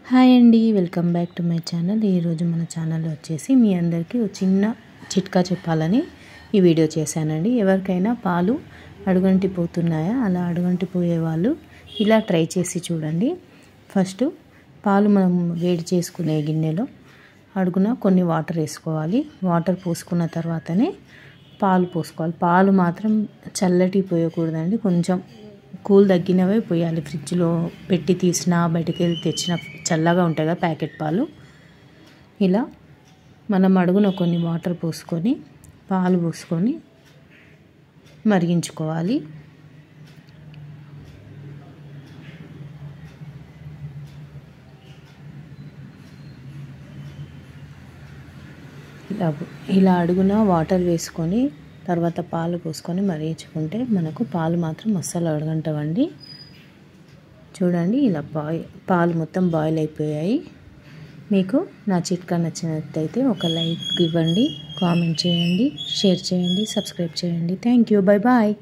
Hi అండి, welcome back to my channel. ఈరోజు మన ఛానల్లో వచ్చేసి మీ అందరికీ ఒక చిన్న చిట్కా చెప్పాలని ఈ వీడియో చేశానండి. ఎవరికైనా పాలు అడుగంటిపోతున్నాయా, అలా అడుగంటిపోయే వాళ్ళు ఇలా ట్రై చేసి చూడండి. ఫస్ట్ పాలు మనం వేడి చేసుకునే గిన్నెలో అడుగున కొన్ని వాటర్ వేసుకోవాలి. వాటర్ పోసుకున్న తర్వాతనే పాలు పోసుకోవాలి. పాలు మాత్రం చల్లటి పోయకూడదండి, కొంచెం కూల్ తగ్గినవే పోయాలి. ఫ్రిడ్జ్లో పెట్టి తీసినా బయటికి వెళ్ళి తెచ్చిన చల్లగా ఉంటాయి కదా ప్యాకెట్ పాలు. ఇలా మనం అడుగున కొన్ని వాటర్ పోసుకొని పాలు పోసుకొని మరిగించుకోవాలి. ఇలా అడుగున వాటర్ వేసుకొని తర్వాత పాలు పోసుకొని మరిగించుకుంటే మనకు పాలు మాత్రం అస్సలు అడగంటవండి. చూడండి, ఇలా పాలు మొత్తం బాయిల్ అయిపోయాయి. మీకు నా చిట్కా నచ్చినట్టయితే ఒక లైక్ ఇవ్వండి, కామెంట్ చేయండి, షేర్ చేయండి, సబ్స్క్రైబ్ చేయండి. Thank you, bye bye.